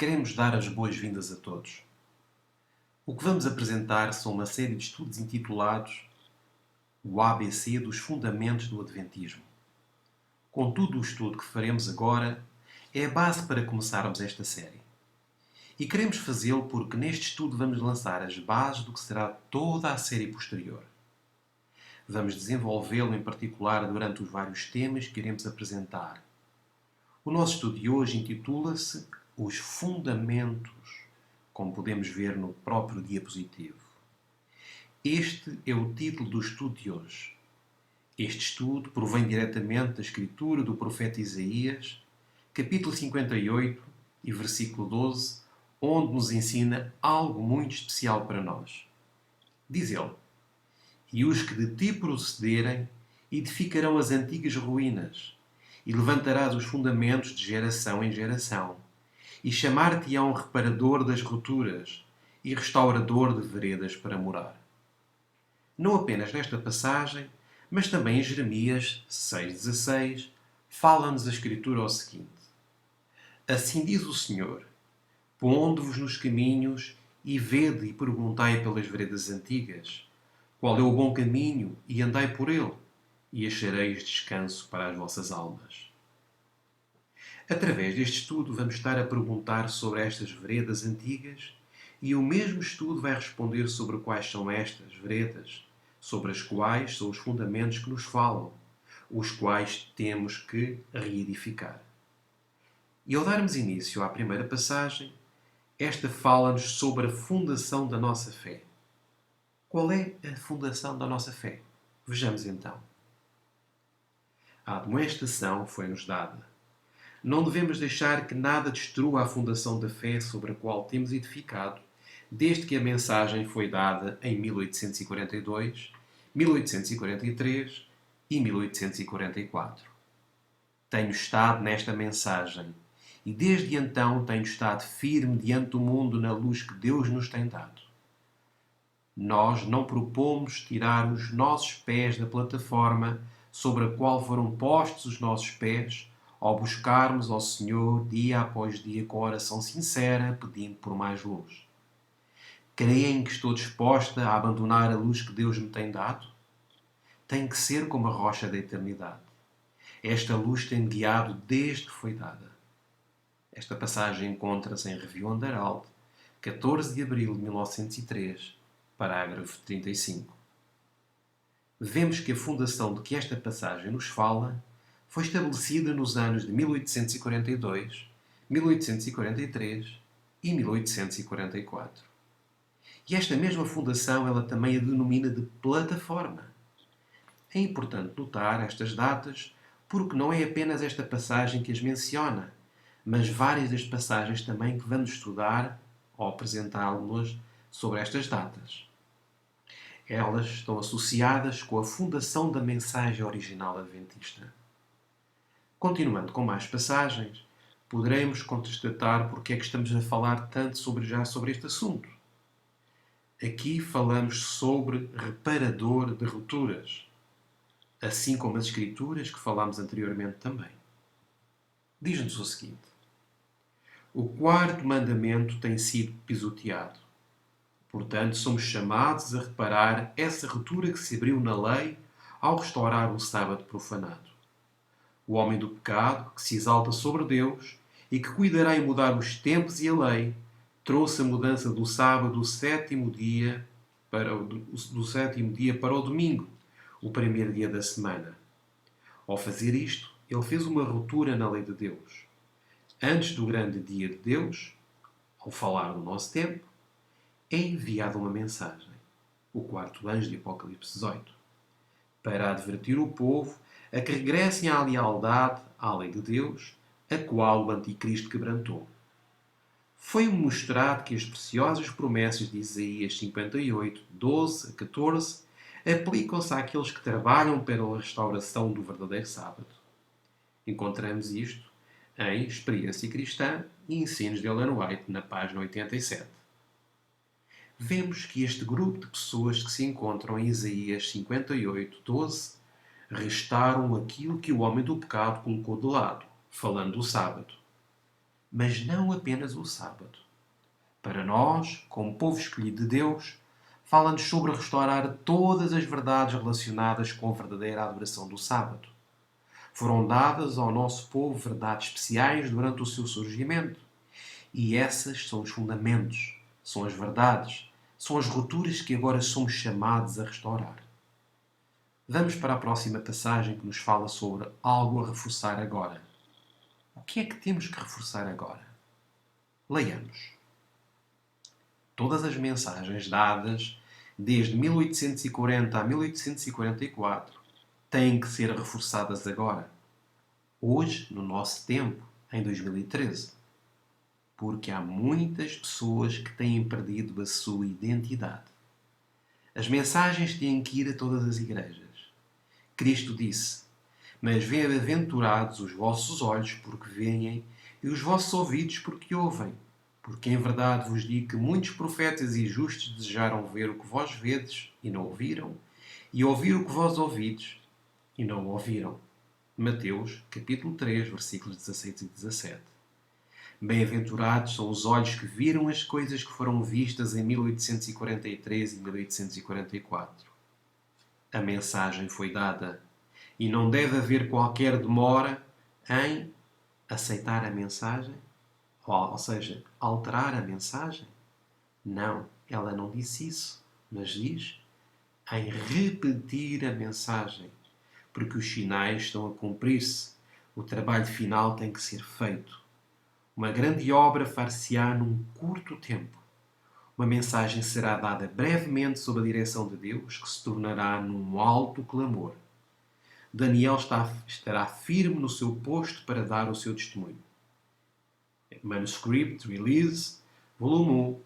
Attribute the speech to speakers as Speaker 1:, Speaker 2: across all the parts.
Speaker 1: queremos dar as boas-vindas a todos. O que vamos apresentar são uma série de estudos intitulados O ABC dos Fundamentos do Adventismo. Contudo, o estudo que faremos agora é a base para começarmos esta série. E queremos fazê-lo porque neste estudo vamos lançar as bases do que será toda a série posterior. Vamos desenvolvê-lo em particular durante os vários temas que iremos apresentar. O nosso estudo de hoje intitula-se Os Fundamentos, como podemos ver no próprio diapositivo. Este é o título do estudo de hoje. Este estudo provém diretamente da escritura do profeta Isaías, capítulo 58 e versículo 12, onde nos ensina algo muito especial para nós. Diz ele: E os que de ti procederem edificarão as antigas ruínas, e levantarás os fundamentos de geração em geração, e chamar-te-ão reparador das rupturas e restaurador de veredas para morar. Não apenas nesta passagem, mas também em Jeremias 6,16, fala-nos a Escritura o seguinte: Assim diz o Senhor: Pondo-vos nos caminhos, e vede e perguntai pelas veredas antigas, qual é o bom caminho, e andai por ele, e achareis descanso para as vossas almas. Através deste estudo vamos estar a perguntar sobre estas veredas antigas e o mesmo estudo vai responder sobre quais são estas veredas, sobre as quais são os fundamentos que nos falam, os quais temos que reedificar. E ao darmos início à primeira passagem, esta fala-nos sobre a fundação da nossa fé. Qual é a fundação da nossa fé? Vejamos então. A admoestação foi-nos dada. Não devemos deixar que nada destrua a fundação da fé sobre a qual temos edificado, desde que a mensagem foi dada em 1842, 1843 e 1844. Tenho estado nesta mensagem e desde então tenho estado firme diante do mundo na luz que Deus nos tem dado. Nós não propomos tirar os nossos pés da plataforma sobre a qual foram postos os nossos pés, ao buscarmos ao Senhor dia após dia com oração sincera, pedindo por mais luz. Creem que estou disposta a abandonar a luz que Deus me tem dado? Tem que ser como a rocha da eternidade. Esta luz tem guiado desde que foi dada. Esta passagem encontra-se em Review Underalde, 14 de abril de 1903, parágrafo 35. Vemos que a fundação de que esta passagem nos fala foi estabelecida nos anos de 1842, 1843 e 1844. E esta mesma fundação ela também a denomina de plataforma. É importante notar estas datas porque não é apenas esta passagem que as menciona, mas várias das passagens também que vamos estudar ou apresentá-las sobre estas datas. Elas estão associadas com a fundação da mensagem original adventista. Continuando com mais passagens, poderemos constatar porque é que estamos a falar tanto sobre este assunto. Aqui falamos sobre reparador de rupturas, assim como as Escrituras que falámos anteriormente também. Diz-nos o seguinte: O quarto mandamento tem sido pisoteado. Portanto, somos chamados a reparar essa ruptura que se abriu na lei ao restaurar o sábado profanado. O homem do pecado, que se exalta sobre Deus e que cuidará em mudar os tempos e a lei, trouxe a mudança do sábado do sétimo dia para o domingo, o primeiro dia da semana. Ao fazer isto, ele fez uma ruptura na lei de Deus. Antes do grande dia de Deus, ao falar no nosso tempo, é enviada uma mensagem, o quarto anjo de Apocalipse 18, para advertir o povo a que regressem à lealdade à lei de Deus, a qual o Anticristo quebrantou. Foi-me mostrado que as preciosas promessas de Isaías 58, 12 a 14 aplicam-se àqueles que trabalham pela restauração do verdadeiro sábado. Encontramos isto em Experiência Cristã e Ensinos de Ellen White, na página 87. Vemos que este grupo de pessoas que se encontram em Isaías 58, 12 restauram aquilo que o homem do pecado colocou de lado, falando do sábado. mas não apenas o sábado. Para nós, como povo escolhido de Deus, fala-nos sobre restaurar todas as verdades relacionadas com a verdadeira adoração do sábado. Foram dadas ao nosso povo verdades especiais durante o seu surgimento. E essas são os fundamentos, são as verdades, são as rupturas que agora somos chamados a restaurar. Vamos para a próxima passagem que nos fala sobre algo a reforçar agora. O que é que temos que reforçar agora? Leiamos. Todas as mensagens dadas desde 1840 a 1844 têm que ser reforçadas agora, hoje, no nosso tempo, em 2013. Porque há muitas pessoas que têm perdido a sua identidade. As mensagens têm que ir a todas as igrejas. Cristo disse: Mas bem-aventurados os vossos olhos porque veem e os vossos ouvidos porque ouvem. Porque em verdade vos digo que muitos profetas e justos desejaram ver o que vós vedes e não ouviram, e ouvir o que vós ouvides e não ouviram. Mateus, capítulo 3, versículos 16 e 17. Bem-aventurados são os olhos que viram as coisas que foram vistas em 1843 e 1844. A mensagem foi dada e não deve haver qualquer demora em aceitar a mensagem, ou seja, alterar a mensagem. Não, ela não disse isso, mas diz em repetir a mensagem, porque os sinais estão a cumprir-se. O trabalho final tem que ser feito. Uma grande obra far-se-á num curto tempo. Uma mensagem será dada brevemente sob a direção de Deus, que se tornará num alto clamor. Daniel estará firme no seu posto para dar o seu testemunho. Manuscript Release, volume 1,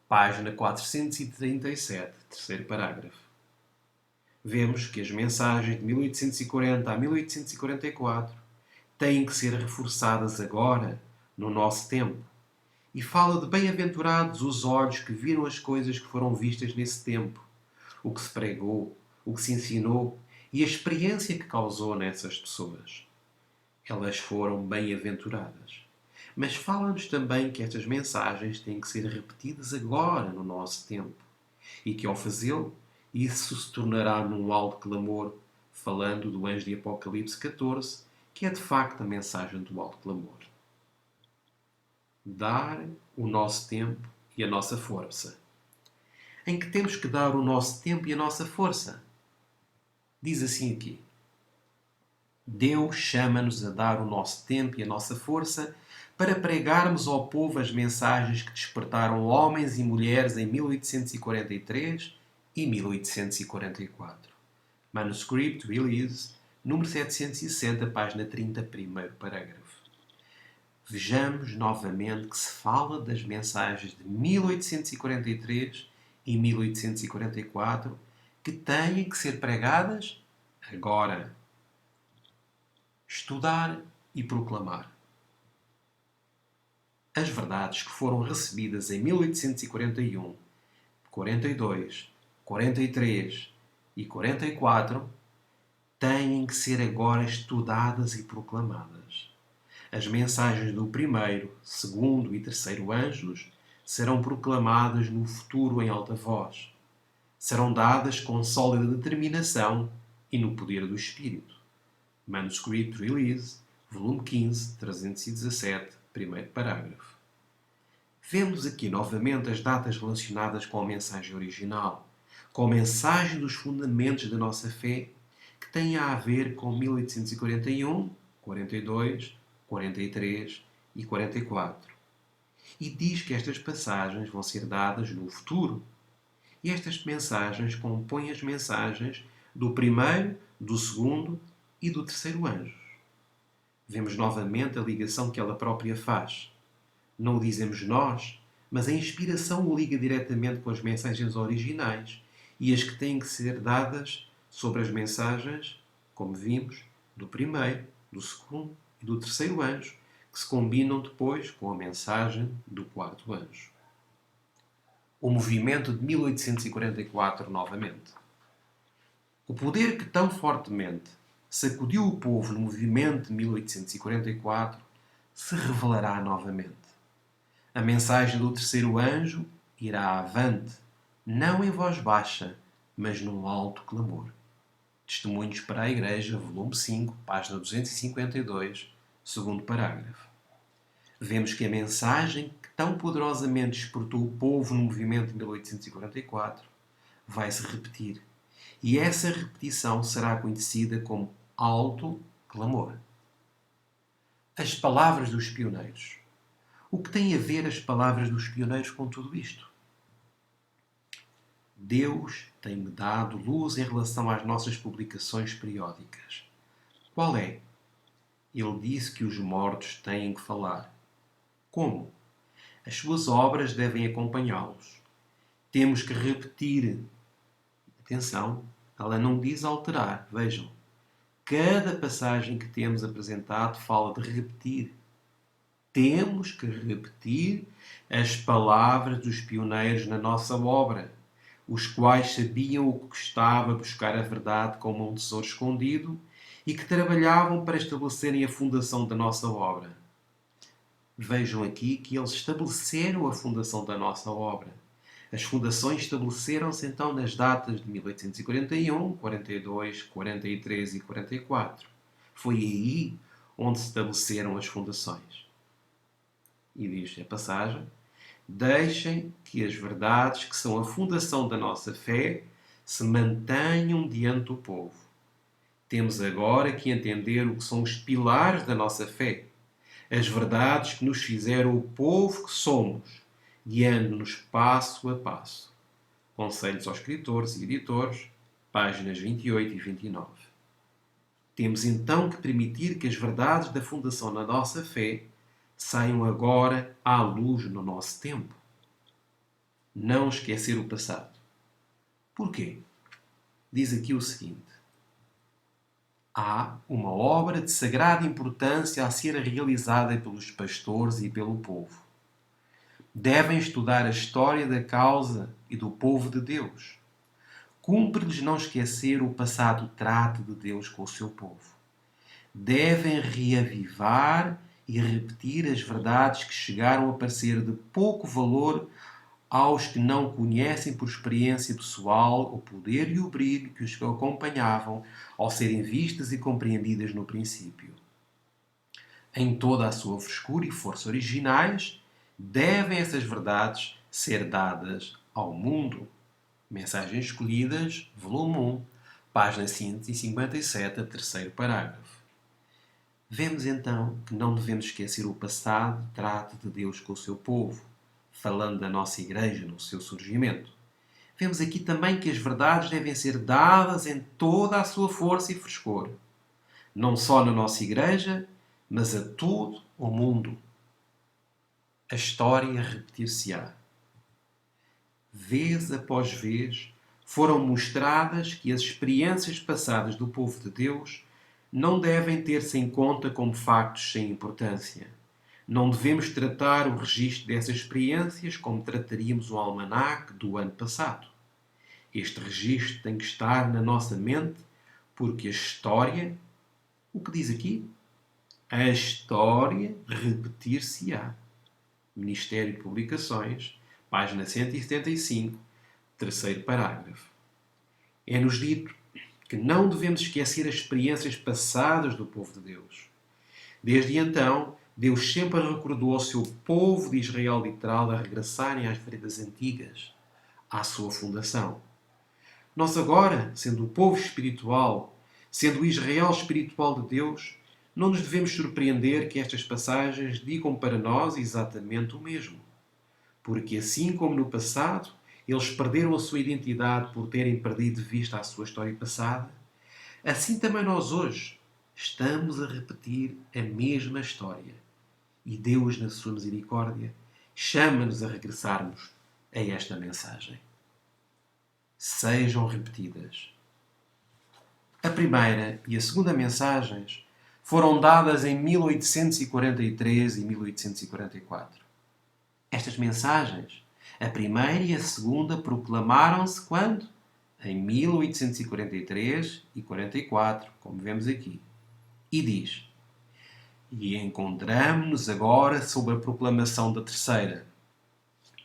Speaker 1: página 437, terceiro parágrafo. Vemos que as mensagens de 1840 a 1844 têm que ser reforçadas agora, no nosso tempo, e fala de bem-aventurados os olhos que viram as coisas que foram vistas nesse tempo, o que se pregou, o que se ensinou e a experiência que causou nessas pessoas. Elas foram bem-aventuradas. Mas fala-nos também que estas mensagens têm que ser repetidas agora, no nosso tempo, e que ao fazê-lo, isso se tornará num alto clamor, falando do anjo de Apocalipse 14, que é de facto a mensagem do alto clamor. Dar o nosso tempo e a nossa força. Em que temos que dar o nosso tempo e a nossa força? Diz assim aqui: Deus chama-nos a dar o nosso tempo e a nossa força para pregarmos ao povo as mensagens que despertaram homens e mulheres em 1843 e 1844. Manuscript Release, número 760, página 30, primeiro parágrafo. Vejamos novamente que se fala das mensagens de 1843 e 1844 que têm que ser pregadas agora. Estudar e proclamar. As verdades que foram recebidas em 1841, 42, 43 e 44 têm que ser agora estudadas e proclamadas. As mensagens do primeiro, segundo e terceiro anjos serão proclamadas no futuro em alta voz. Serão dadas com sólida determinação e no poder do Espírito. Manuscript Release, volume 15, 317, primeiro parágrafo. Vemos aqui novamente as datas relacionadas com a mensagem original, com a mensagem dos fundamentos da nossa fé, que têm a ver com 1841, 42, 43 e 44. E diz que estas passagens vão ser dadas no futuro. E estas mensagens compõem as mensagens do primeiro, do segundo e do terceiro anjo. Vemos novamente a ligação que ela própria faz. Não o dizemos nós, mas a inspiração o liga diretamente com as mensagens originais e as que têm que ser dadas sobre as mensagens, como vimos, do primeiro, do segundo e do terceiro anjo, que se combinam depois com a mensagem do quarto anjo. O movimento de 1844 novamente. O poder que tão fortemente sacudiu o povo no movimento de 1844 se revelará novamente. A mensagem do terceiro anjo irá avante, não em voz baixa, mas num alto clamor. Testemunhos para a Igreja, volume 5, página 252, segundo parágrafo. Vemos que a mensagem que tão poderosamente despertou o povo no movimento de 1844 vai se repetir. E essa repetição será conhecida como alto clamor. As palavras dos pioneiros. O que têm a ver as palavras dos pioneiros com tudo isto? Deus tem-me dado luz em relação às nossas publicações periódicas. Qual é? Ele disse que os mortos têm que falar. Como? As suas obras devem acompanhá-los. Temos que repetir. Atenção, ela não diz alterar. Vejam, cada passagem que temos apresentado fala de repetir. Temos que repetir as palavras dos pioneiros na nossa obra, os quais sabiam o que custava buscar a verdade como um tesouro escondido e que trabalhavam para estabelecerem a fundação da nossa obra. Vejam aqui que eles estabeleceram a fundação da nossa obra. As fundações estabeleceram-se então nas datas de 1841, 42, 43 e 44. Foi aí onde se estabeleceram as fundações. E diz a passagem: deixem que as verdades que são a fundação da nossa fé se mantenham diante do povo. Temos agora que entender o que são os pilares da nossa fé, as verdades que nos fizeram o povo que somos, guiando-nos passo a passo. Conselhos aos escritores e editores, páginas 28 e 29. Temos então que permitir que as verdades da fundação da nossa fé saiam agora à luz no nosso tempo. Não esquecer o passado. Porquê? Diz aqui o seguinte: há uma obra de sagrada importância a ser realizada pelos pastores e pelo povo. Devem estudar a história da causa e do povo de Deus. Cumpre-lhes não esquecer o passado trato de Deus com o seu povo. Devem reavivar e repetir as verdades que chegaram a parecer de pouco valor aos que não conhecem por experiência pessoal o poder e o brilho que os acompanhavam ao serem vistas e compreendidas no princípio. Em toda a sua frescura e força originais, devem essas verdades ser dadas ao mundo. Mensagens Escolhidas, volume 1, página 157, terceiro parágrafo. Vemos então que não devemos esquecer o passado trato de Deus com o seu povo, falando da nossa Igreja no seu surgimento. Vemos aqui também que as verdades devem ser dadas em toda a sua força e frescor, não só na nossa Igreja, mas a todo o mundo. A história repetir-se-á. Vez após vez, foram mostradas que as experiências passadas do povo de Deus não devem ter-se em conta como factos sem importância. Não devemos tratar o registro dessas experiências como trataríamos o almanaque do ano passado. Este registro tem que estar na nossa mente porque a história, o que diz aqui? A história repetir-se-á. Ministério de Publicações, página 175, terceiro parágrafo. É-nos dito que não devemos esquecer as experiências passadas do povo de Deus. Desde então, Deus sempre recordou ao seu povo de Israel literal a regressarem às veredas antigas, à sua fundação. Nós agora, sendo o povo espiritual, sendo o Israel espiritual de Deus, não nos devemos surpreender que estas passagens digam para nós exatamente o mesmo. Porque assim como no passado, eles perderam a sua identidade por terem perdido de vista a sua história passada, assim também nós hoje estamos a repetir a mesma história. E Deus, na sua misericórdia, chama-nos a regressarmos a esta mensagem. Sejam repetidas. A primeira e a segunda mensagens foram dadas em 1843 e 1844. Estas mensagens, a primeira e a segunda, proclamaram-se quando? Em 1843 e 44, como vemos aqui. E diz: E encontramos-nos agora sob a proclamação da terceira.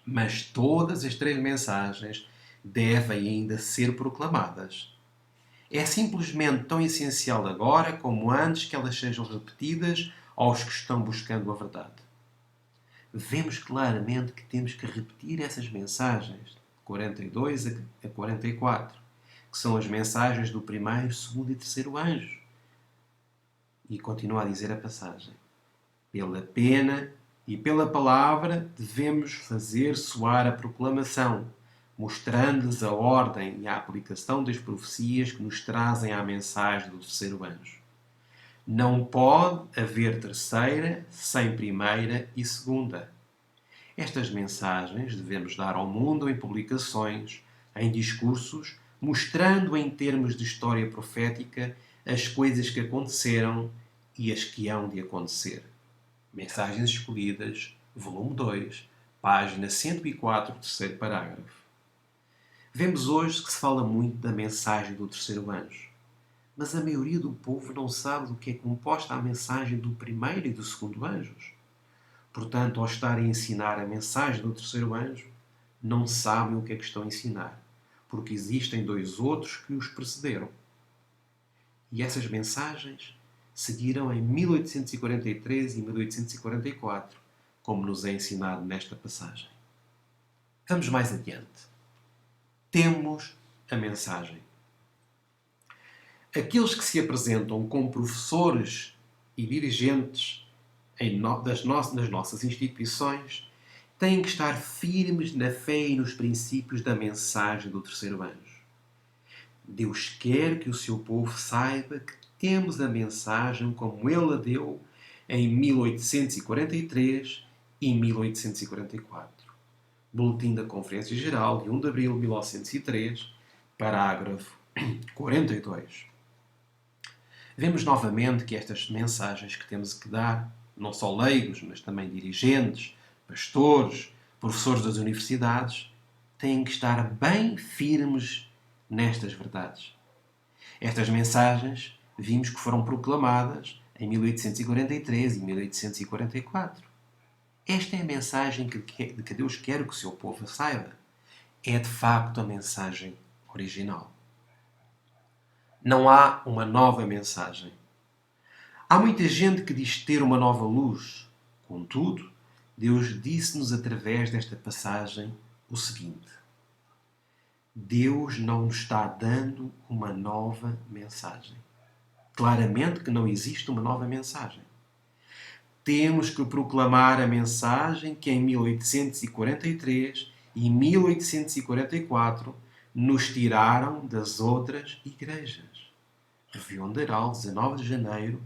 Speaker 1: Mas todas as três mensagens devem ainda ser proclamadas. É simplesmente tão essencial agora como antes que elas sejam repetidas aos que estão buscando a verdade. Vemos claramente que temos que repetir essas mensagens, 42 a 44, que são as mensagens do primeiro, segundo e terceiro anjo. E continua a dizer a passagem: pela pena e pela palavra devemos fazer soar a proclamação, mostrando-lhes a ordem e a aplicação das profecias que nos trazem à mensagem do terceiro anjo. Não pode haver terceira sem primeira e segunda. Estas mensagens devemos dar ao mundo em publicações, em discursos, mostrando em termos de história profética as coisas que aconteceram e as que hão de acontecer. Mensagens Escolhidas, volume 2, página 104, terceiro parágrafo. Vemos hoje que se fala muito da mensagem do terceiro anjo, mas a maioria do povo não sabe do que é composta a mensagem do primeiro e do segundo anjos. Portanto, ao estarem a ensinar a mensagem do terceiro anjo, não sabem o que é que estão a ensinar, porque existem dois outros que os precederam. E essas mensagens seguiram em 1843 e 1844, como nos é ensinado nesta passagem. Vamos mais adiante. Temos a mensagem. Aqueles que se apresentam como professores e dirigentes nas nossas instituições têm que estar firmes na fé e nos princípios da mensagem do terceiro anjo. Deus quer que o seu povo saiba que temos a mensagem como ele a deu em 1843 e 1844. Boletim da Conferência Geral de 1 de abril de 1903, parágrafo 42. Vemos novamente que estas mensagens que temos que dar, não só leigos, mas também dirigentes, pastores, professores das universidades, têm que estar bem firmes nestas verdades. Estas mensagens vimos que foram proclamadas em 1843 e 1844. Esta é a mensagem que Deus quer que o seu povo saiba. É de facto a mensagem original. Não há uma nova mensagem. Há muita gente que diz ter uma nova luz. Contudo, Deus disse-nos através desta passagem o seguinte: Deus não nos está dando uma nova mensagem. Claramente que não existe uma nova mensagem. Temos que proclamar a mensagem que em 1843 e 1844 nos tiraram das outras igrejas. Review Underall, 19 de janeiro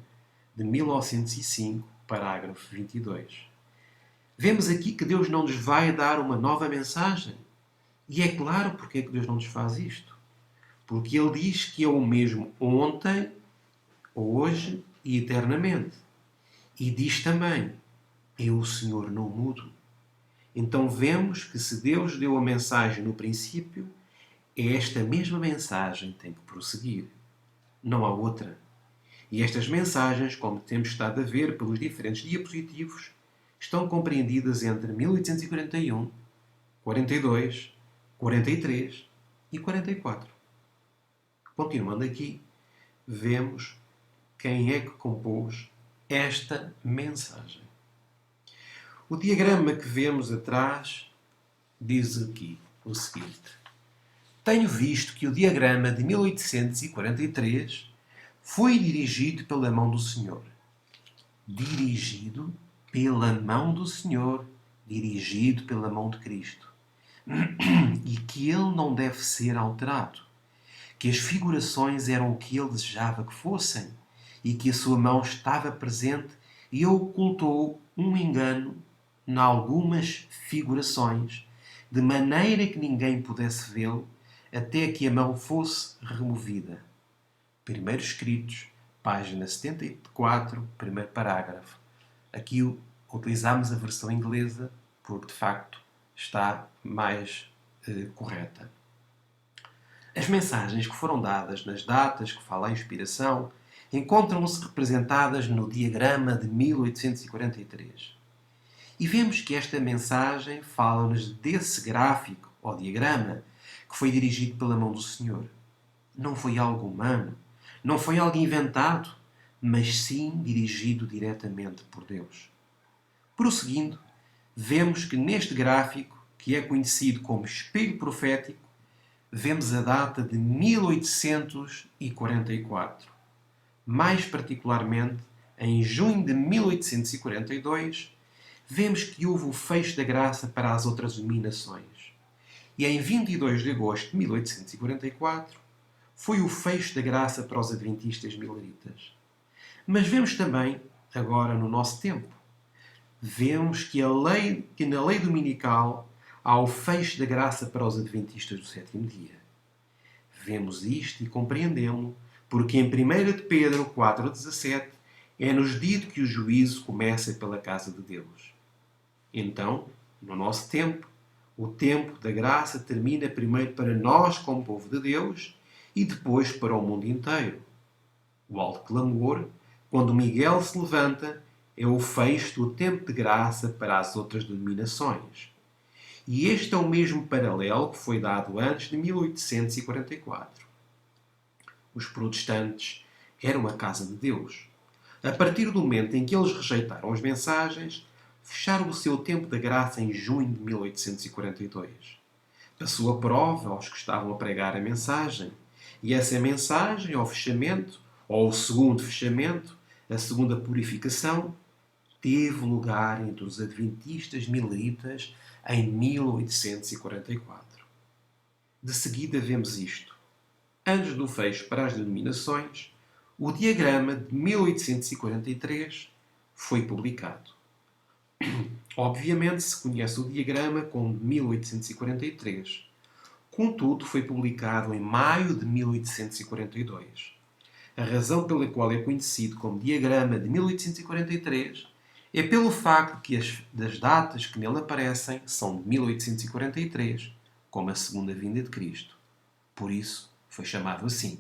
Speaker 1: de 1905, parágrafo 22. Vemos aqui que Deus não nos vai dar uma nova mensagem. E é claro porque é que Deus não nos faz isto. Porque Ele diz que é o mesmo ontem, hoje e eternamente. E diz também, eu, o Senhor, não mudo. Então vemos que se Deus deu a mensagem no princípio, esta mesma mensagem tem que prosseguir. Não há outra. E estas mensagens, como temos estado a ver pelos diferentes diapositivos, estão compreendidas entre 1841, 42, 43 e 44. Continuando aqui, vemos quem é que compôs esta mensagem. O diagrama que vemos atrás diz aqui o seguinte: tenho visto que o diagrama de 1843 foi dirigido pela mão do Senhor. Dirigido pela mão do Senhor, dirigido pela mão de Cristo. E que ele não deve ser alterado. Que as figurações eram o que ele desejava que fossem. E que a sua mão estava presente e ocultou um engano em algumas figurações, de maneira que ninguém pudesse vê-lo, até que a mão fosse removida. Primeiros Escritos, página 74, primeiro parágrafo. Aqui utilizamos a versão inglesa porque, de facto, está mais correta. As mensagens que foram dadas nas datas que fala a inspiração encontram-se representadas no diagrama de 1843. E vemos que esta mensagem fala-nos desse gráfico, ou diagrama, que foi dirigido pela mão do Senhor. Não foi algo humano, não foi algo inventado, mas sim dirigido diretamente por Deus. Prosseguindo, vemos que neste gráfico, que é conhecido como espelho profético, vemos a data de 1844. Mais particularmente, em junho de 1842, vemos que houve o fecho da graça para as outras dominações. E em 22 de agosto de 1844, foi o fecho da graça para os adventistas mileritas. Mas vemos também, agora no nosso tempo, vemos que na lei dominical há o fecho da graça para os adventistas do sétimo dia. Vemos isto e compreendemos porque em 1 de Pedro 4,17 é-nos dito que o juízo começa pela casa de Deus. Então, no nosso tempo, o tempo da graça termina primeiro para nós como povo de Deus e depois para o mundo inteiro. O alto clamor, quando Miguel se levanta, é o fecho do tempo de graça para as outras denominações. E este é o mesmo paralelo que foi dado antes de 1844. Os protestantes eram a casa de Deus. A partir do momento em que eles rejeitaram as mensagens, fecharam o seu tempo da graça em junho de 1842. Passou a prova aos que estavam a pregar a mensagem. E essa mensagem, ao fechamento, ou o segundo fechamento, a segunda purificação, teve lugar entre os adventistas mileritas em 1844. De seguida vemos isto. Antes do fecho para as denominações, o diagrama de 1843 foi publicado. Obviamente se conhece o diagrama como de 1843. Contudo, foi publicado em maio de 1842. A razão pela qual é conhecido como diagrama de 1843 é pelo facto que das datas que nele aparecem são de 1843, como a segunda vinda de Cristo. Por isso, foi chamado assim.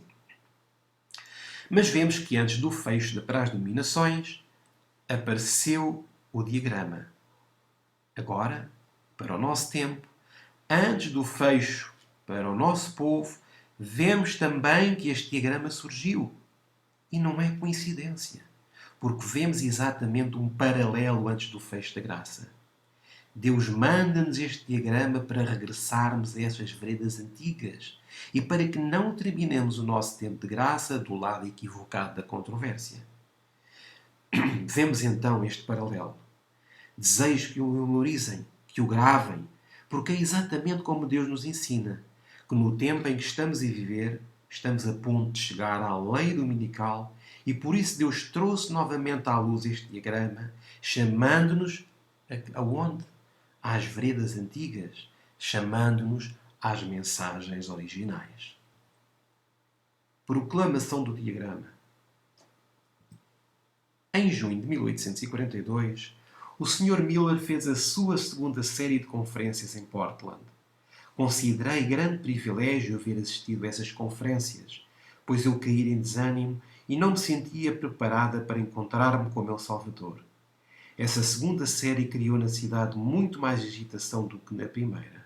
Speaker 1: Mas vemos que antes do fecho para as dominações, apareceu o diagrama. Agora, para o nosso tempo, antes do fecho para o nosso povo, vemos também que este diagrama surgiu. E não é coincidência, porque vemos exatamente um paralelo antes do fecho da graça. Deus manda-nos este diagrama para regressarmos a essas veredas antigas e para que não terminemos o nosso tempo de graça do lado equivocado da controvérsia. Vemos então este paralelo. Desejo que o memorizem, que o gravem, porque é exatamente como Deus nos ensina, que no tempo em que estamos a viver, estamos a ponto de chegar à lei dominical e por isso Deus trouxe novamente à luz este diagrama, chamando-nos aonde? Às veredas antigas, chamando-nos às mensagens originais. Proclamação do diagrama. Em junho de 1842, o Sr. Miller fez a sua segunda série de conferências em Portland. Considerei grande privilégio haver assistido a essas conferências, pois eu caí em desânimo e não me sentia preparada para encontrar-me com meu Salvador. Essa segunda série criou na cidade muito mais agitação do que na primeira.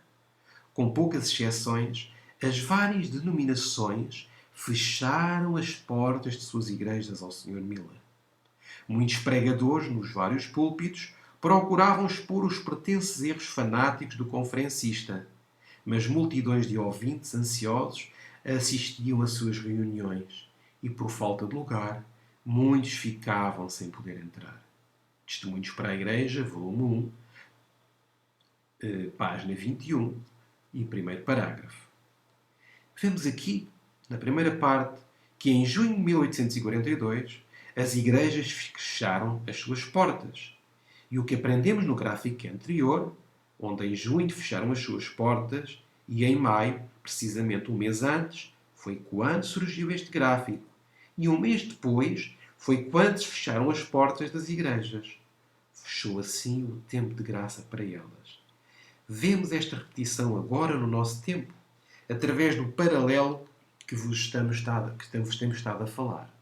Speaker 1: Com poucas exceções, as várias denominações fecharam as portas de suas igrejas ao Sr. Miller. Muitos pregadores, nos vários púlpitos, procuravam expor os pretensos erros fanáticos do conferencista, mas multidões de ouvintes ansiosos assistiam às suas reuniões e, por falta de lugar, muitos ficavam sem poder entrar. Testemunhos para a Igreja, volume 1, página 21 e primeiro parágrafo. Vemos aqui, na primeira parte, que em junho de 1842 as igrejas fecharam as suas portas. E o que aprendemos no gráfico anterior, onde em junho fecharam as suas portas e em maio, precisamente um mês antes, foi quando surgiu este gráfico. E um mês depois foi quando se fecharam as portas das igrejas. Fechou assim o tempo de graça para elas. Vemos esta repetição agora no nosso tempo, através do paralelo que vos temos estado a falar.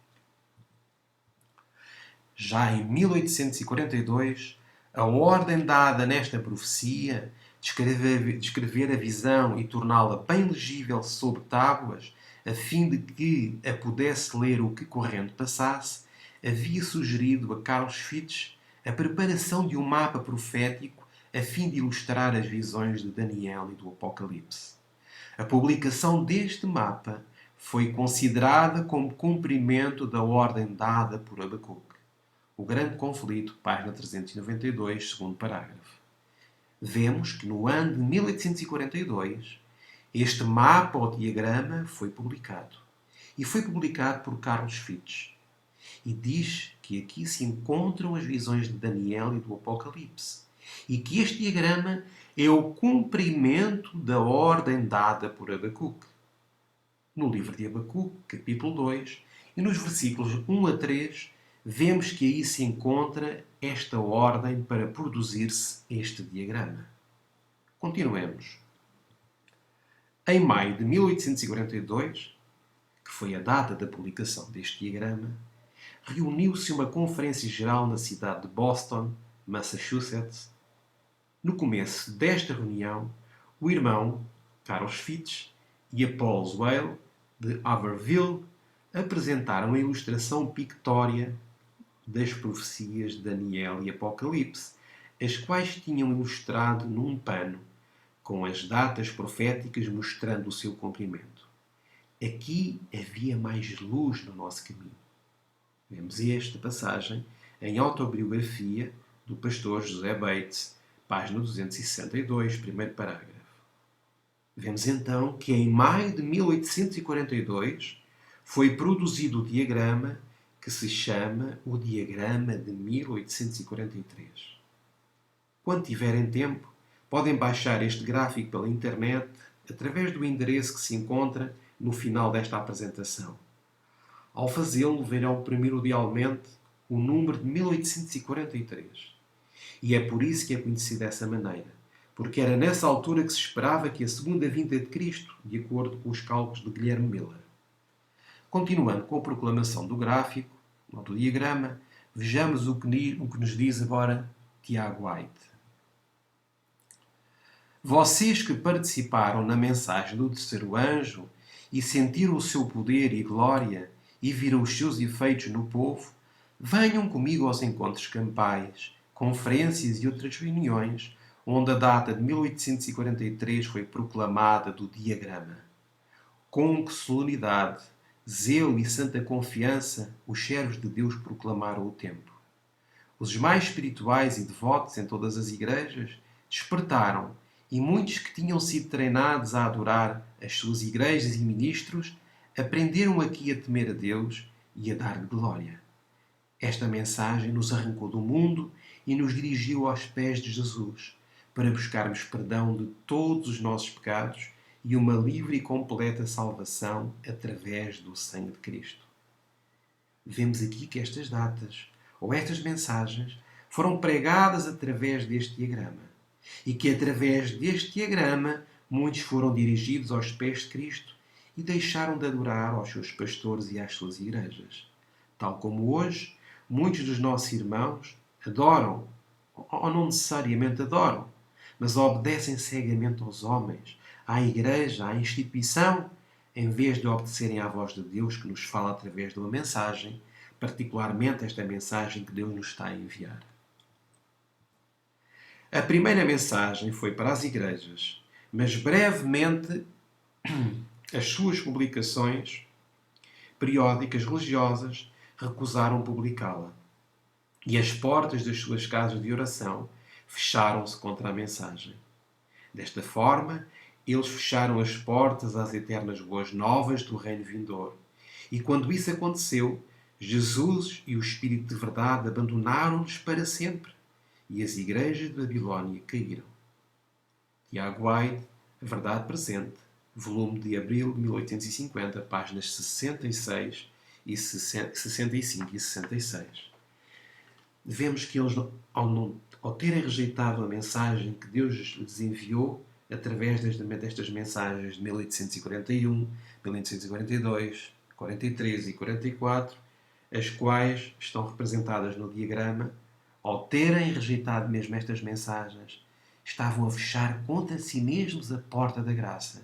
Speaker 1: Já em 1842, a ordem dada nesta profecia descrever a visão e torná-la bem legível sobre tábuas, a fim de que a pudesse ler o que corrente passasse, havia sugerido a Carlos Fitch a preparação de um mapa profético a fim de ilustrar as visões de Daniel e do Apocalipse. A publicação deste mapa foi considerada como cumprimento da ordem dada por Abacuque. O Grande Conflito, página 392, segundo parágrafo. Vemos que no ano de 1842 este mapa ou diagrama foi publicado. E foi publicado por Carlos Fitch. E diz que aqui se encontram as visões de Daniel e do Apocalipse. E que este diagrama é o cumprimento da ordem dada por Abacuque. No livro de Abacuque, capítulo 2, e nos versículos 1 a 3, vemos que aí se encontra esta ordem para produzir-se este diagrama. Continuemos. Em maio de 1842, que foi a data da publicação deste diagrama, reuniu-se uma conferência geral na cidade de Boston, Massachusetts. No começo desta reunião, o irmão Carlos Fitch e a Paul Whale, de Haverhill, apresentaram a ilustração pictória das profecias de Daniel e Apocalipse, as quais tinham ilustrado num pano, com as datas proféticas mostrando o seu cumprimento. Aqui havia mais luz no nosso caminho. Vemos esta passagem em Autobiografia do pastor José Bates, página 262, primeiro parágrafo. Vemos então que em maio de 1842 foi produzido o diagrama que se chama o Diagrama de 1843. Quando tiverem tempo, podem baixar este gráfico pela internet através do endereço que se encontra no final desta apresentação. Ao fazê-lo, verão primordialmente o número de 1843. E é por isso que é conhecido dessa maneira, porque era nessa altura que se esperava que a segunda vinda de Cristo, de acordo com os cálculos de Guilherme Miller. Continuando com a proclamação do gráfico, ou do diagrama, vejamos o que nos diz agora Tiago White. Vocês que participaram na mensagem do terceiro anjo e sentiram o seu poder e glória e viram os seus efeitos no povo, venham comigo aos encontros campais, conferências e outras reuniões, onde a data de 1843 foi proclamada do diagrama. Com que solenidade, zelo e santa confiança os servos de Deus proclamaram o tempo. Os mais espirituais e devotos em todas as igrejas despertaram, e muitos que tinham sido treinados a adorar as suas igrejas e ministros aprenderam aqui a temer a Deus e a dar-lhe glória. Esta mensagem nos arrancou do mundo e nos dirigiu aos pés de Jesus, para buscarmos perdão de todos os nossos pecados e uma livre e completa salvação através do sangue de Cristo. Vemos aqui que estas datas, ou estas mensagens, foram pregadas através deste diagrama. E que através deste diagrama muitos foram dirigidos aos pés de Cristo e deixaram de adorar aos seus pastores e às suas igrejas. Tal como hoje, muitos dos nossos irmãos adoram, ou não necessariamente adoram, mas obedecem cegamente aos homens, à igreja, à instituição, em vez de obedecerem à voz de Deus que nos fala através de uma mensagem, particularmente esta mensagem que Deus nos está a enviar. A primeira mensagem foi para as igrejas, mas brevemente as suas publicações periódicas religiosas recusaram publicá-la. E as portas das suas casas de oração fecharam-se contra a mensagem. Desta forma, eles fecharam as portas às eternas boas novas do reino vindouro. E quando isso aconteceu, Jesus e o Espírito de verdade abandonaram-nos para sempre. E as igrejas de Babilónia caíram. Tiago White, A Verdade Presente, volume de abril de 1850, páginas 66 e 65 e 66. Vemos que eles, ao terem rejeitado a mensagem que Deus lhes enviou, através destas mensagens de 1841, 1842, 43 e 44, as quais estão representadas no diagrama, ao terem rejeitado mesmo estas mensagens, estavam a fechar contra si mesmos a porta da graça.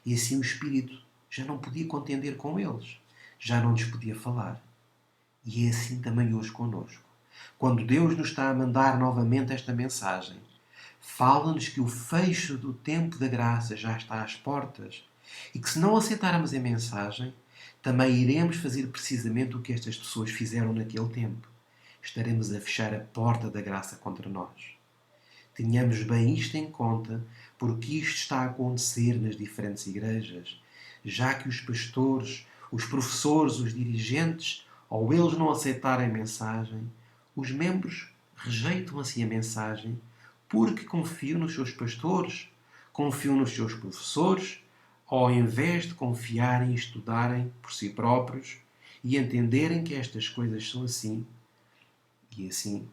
Speaker 1: E assim o Espírito já não podia contender com eles, já não lhes podia falar. E é assim também hoje conosco. Quando Deus nos está a mandar novamente esta mensagem, fala-nos que o fecho do tempo da graça já está às portas e que se não aceitarmos a mensagem, também iremos fazer precisamente o que estas pessoas fizeram naquele tempo. Estaremos a fechar a porta da graça contra nós. Tenhamos bem isto em conta, porque isto está a acontecer nas diferentes igrejas, já que os pastores, os professores, os dirigentes, ao eles não aceitarem a mensagem, os membros rejeitam assim a mensagem porque confiam nos seus pastores, confiam nos seus professores, ao invés de confiarem e estudarem por si próprios e entenderem que estas coisas são assim, e assim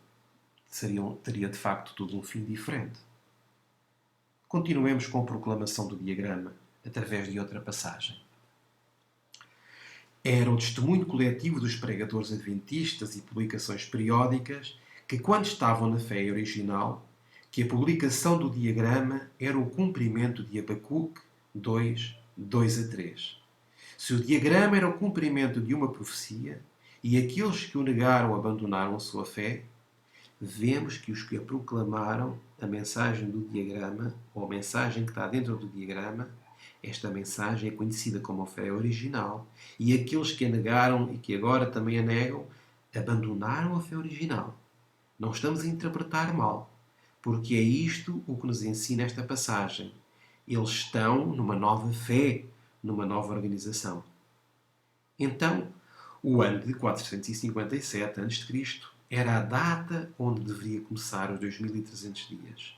Speaker 1: teria de facto tudo um fim diferente. Continuemos com a proclamação do diagrama através de outra passagem. Era o testemunho coletivo dos pregadores adventistas e publicações periódicas que, quando estavam na fé original, que a publicação do diagrama era o cumprimento de Abacuque 2, 2 a 3. Se o diagrama era o cumprimento de uma profecia e aqueles que o negaram abandonaram a sua fé, vemos que os que a proclamaram, a mensagem do diagrama, ou a mensagem que está dentro do diagrama, esta mensagem é conhecida como a fé original, e aqueles que a negaram e que agora também a negam, abandonaram a fé original. Não estamos a interpretar mal, porque é isto o que nos ensina esta passagem. Eles estão numa nova fé, numa nova organização. Então, o ano de 457 a.C. era a data onde deveria começar os 2300 dias.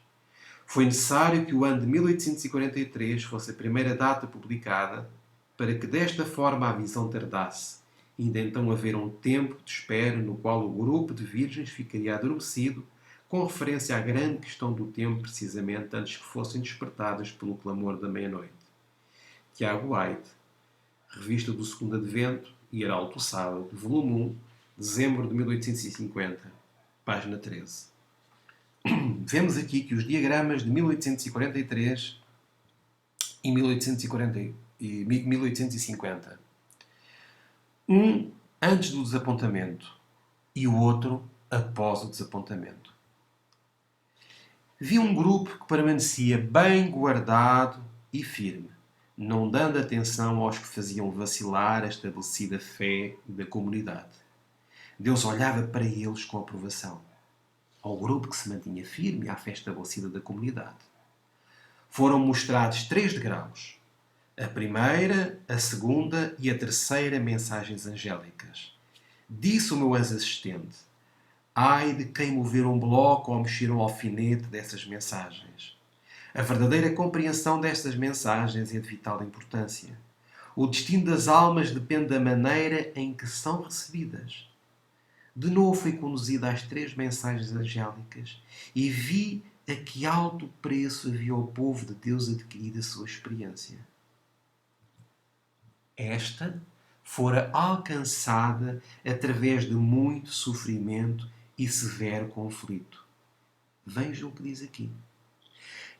Speaker 1: Foi necessário que o ano de 1843 fosse a primeira data publicada para que desta forma a visão tardasse, e ainda então haver um tempo de espera no qual o grupo de virgens ficaria adormecido, com referência à grande questão do tempo, precisamente antes que fossem despertadas pelo clamor da meia-noite. Tiago White, Revista do Segundo Advento e Heraldo do Sábado, volume 1, dezembro de 1850, página 13. Vemos aqui que os diagramas de 1843 e 1850, um antes do desapontamento e o outro após o desapontamento. Vi um grupo que permanecia bem guardado e firme, não dando atenção aos que faziam vacilar a estabelecida fé da comunidade. Deus olhava para eles com aprovação, ao grupo que se mantinha firme à fé estabelecida da comunidade. Foram mostrados 3 degraus: a primeira, a segunda e a terceira mensagens angélicas. Disse o meu anjo assistente: ai de quem mover um bloco ou mexer um alfinete dessas mensagens. A verdadeira compreensão destas mensagens é de vital importância. O destino das almas depende da maneira em que são recebidas. De novo fui conduzida às 3 mensagens angélicas e vi a que alto preço havia o povo de Deus adquirido a sua experiência. Esta fora alcançada através de muito sofrimento e severo conflito. Vejam o que diz aqui.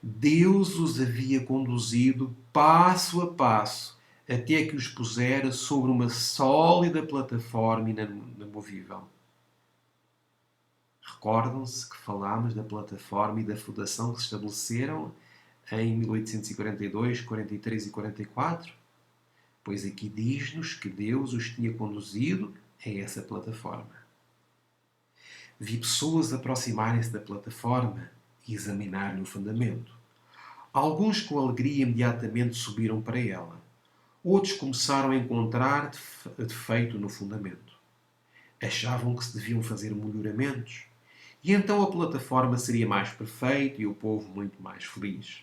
Speaker 1: Deus os havia conduzido passo a passo até que os pusera sobre uma sólida plataforma inamovível. Recordam-se que falámos da plataforma e da fundação que se estabeleceram em 1842, 43 e 44? Pois aqui diz-nos que Deus os tinha conduzido a essa plataforma. Vi pessoas aproximarem-se da plataforma e examinar-lhe o fundamento. Alguns com alegria imediatamente subiram para ela. Outros começaram a encontrar defeito no fundamento. Achavam que se deviam fazer melhoramentos. E então a plataforma seria mais perfeita e o povo muito mais feliz.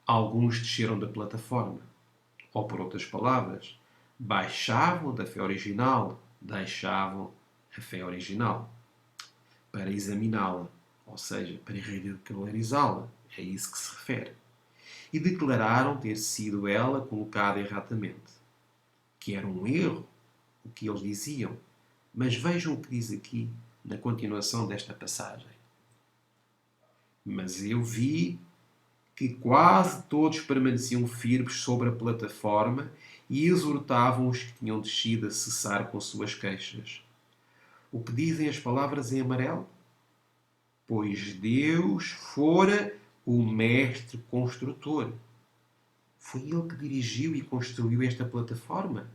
Speaker 1: Alguns desceram da plataforma. Ou, por outras palavras, baixavam da fé original, deixavam a fé original para examiná-la, ou seja, para ridicularizá-la. É isso que se refere. E declararam ter sido ela colocada erradamente. Que era um erro o que eles diziam. Mas vejam o que diz aqui na continuação desta passagem. Mas eu vi que quase todos permaneciam firmes sobre a plataforma e exortavam os que tinham descido a cessar com suas queixas. O que dizem as palavras em amarelo? Pois Deus fora o mestre construtor. Foi Ele que dirigiu e construiu esta plataforma.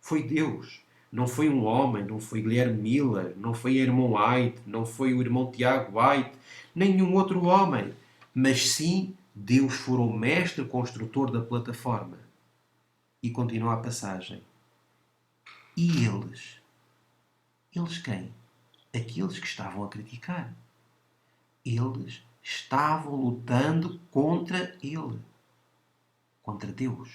Speaker 1: Foi Deus. Não foi um homem, não foi Guilherme Miller, não foi a irmão White, não foi o irmão Tiago White, nenhum outro homem. Mas sim, Deus fora o mestre construtor da plataforma. E continua a passagem. E eles? Eles quem? Aqueles que estavam a criticar. Eles estavam lutando contra Ele. Contra Deus.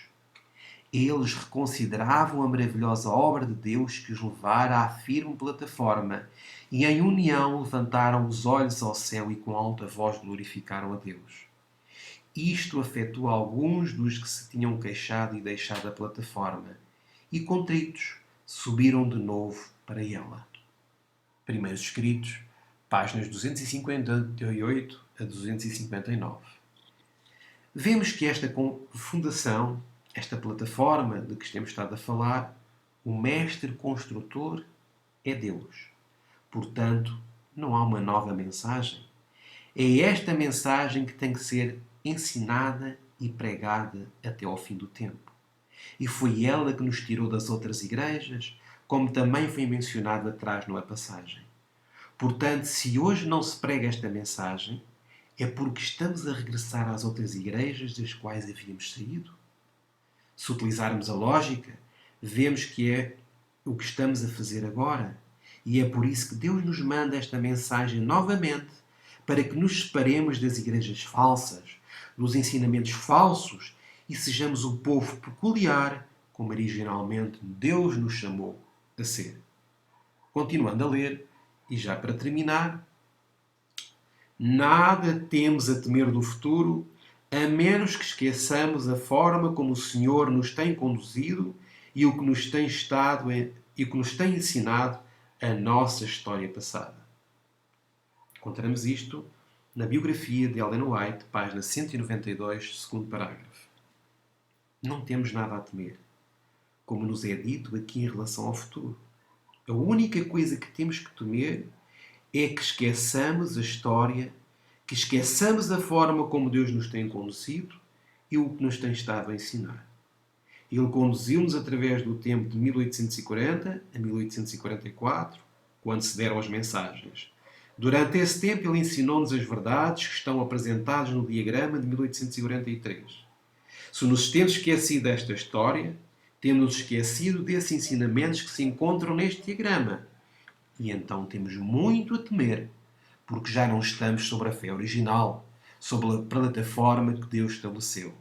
Speaker 1: Eles reconsideravam a maravilhosa obra de Deus que os levara à firme plataforma e, em união, levantaram os olhos ao céu e com alta voz glorificaram a Deus. Isto afetou alguns dos que se tinham queixado e deixado a plataforma, e, contritos, subiram de novo para ela. Primeiros Escritos, páginas 258 a 259. Vemos que esta fundação, esta plataforma de que temos estado a falar, o mestre construtor é Deus. Portanto, não há uma nova mensagem. É esta mensagem que tem que ser ensinada e pregada até ao fim do tempo. E foi ela que nos tirou das outras igrejas, como também foi mencionado atrás na passagem. Portanto, se hoje não se prega esta mensagem, é porque estamos a regressar às outras igrejas das quais havíamos saído. Se utilizarmos a lógica, vemos que é o que estamos a fazer agora. E é por isso que Deus nos manda esta mensagem novamente, para que nos separemos das igrejas falsas, dos ensinamentos falsos e sejamos o povo peculiar, como originalmente Deus nos chamou a ser. Continuando a ler, e já para terminar, nada temos a temer do futuro, a menos que esqueçamos a forma como o Senhor nos tem conduzido e o que nos tem e o que nos tem ensinado a nossa história passada. Encontramos isto na biografia de Ellen White, página 192, segundo parágrafo. Não temos nada a temer, como nos é dito aqui em relação ao futuro. A única coisa que temos que temer é que esqueçamos a história, que esqueçamos a forma como Deus nos tem conduzido e o que nos tem estado a ensinar. Ele conduziu-nos através do tempo de 1840 a 1844, quando se deram as mensagens. Durante esse tempo, ele ensinou-nos as verdades que estão apresentadas no diagrama de 1843. Se nos temos esquecido desta história, temos esquecido desses ensinamentos que se encontram neste diagrama. E então temos muito a temer, porque já não estamos sobre a fé original, sobre a plataforma que Deus estabeleceu.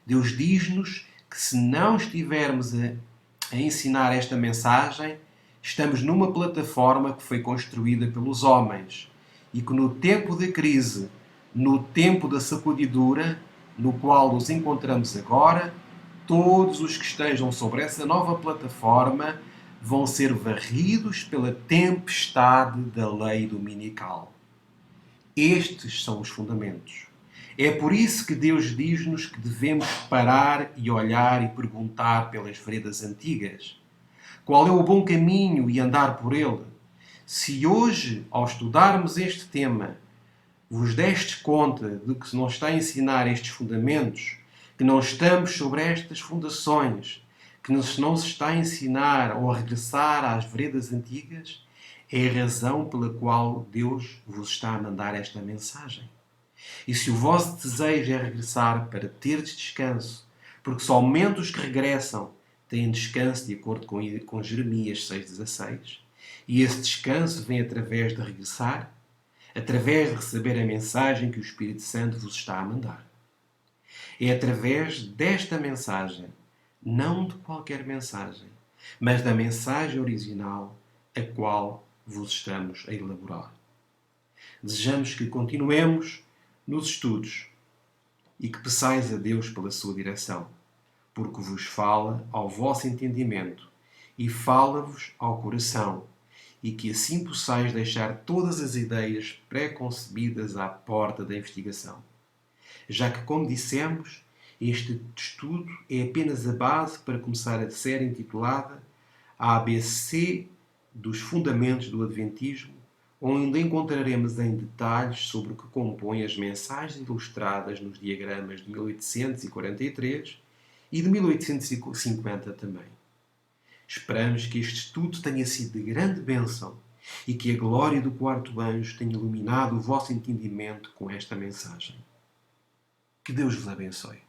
Speaker 1: Deus diz-nos que se não estivermos a ensinar esta mensagem, estamos numa plataforma que foi construída pelos homens e que no tempo da crise, no tempo da sacudidura, no qual nos encontramos agora, todos os que estejam sobre essa nova plataforma vão ser varridos pela tempestade da lei dominical. Estes são os fundamentos. É por isso que Deus diz-nos que devemos parar e olhar e perguntar pelas veredas antigas. Qual é o bom caminho e andar por ele? Se hoje, ao estudarmos este tema, vos destes conta de que se não está a ensinar estes fundamentos, que não estamos sobre estas fundações, que não se está a ensinar ou a regressar às veredas antigas, é a razão pela qual Deus vos está a mandar esta mensagem. E se o vosso desejo é regressar para teres descanso, porque somente os que regressam têm descanso de acordo com Jeremias 6,16, e esse descanso vem através de regressar, através de receber a mensagem que o Espírito Santo vos está a mandar. É através desta mensagem, não de qualquer mensagem, mas da mensagem original a qual vos estamos a elaborar. Desejamos que continuemos nos estudos e que peçais a Deus pela sua direção, porque vos fala ao vosso entendimento e fala-vos ao coração e que assim possais deixar todas as ideias pré-concebidas à porta da investigação. Já que, como dissemos, este estudo é apenas a base para começar a série intitulada A ABC dos Fundamentos do Adventismo, onde encontraremos em detalhes sobre o que compõe as mensagens ilustradas nos diagramas de 1843 e de 1850 também. Esperamos que este estudo tenha sido de grande bênção e que a glória do quarto anjo tenha iluminado o vosso entendimento com esta mensagem. Que Deus vos abençoe.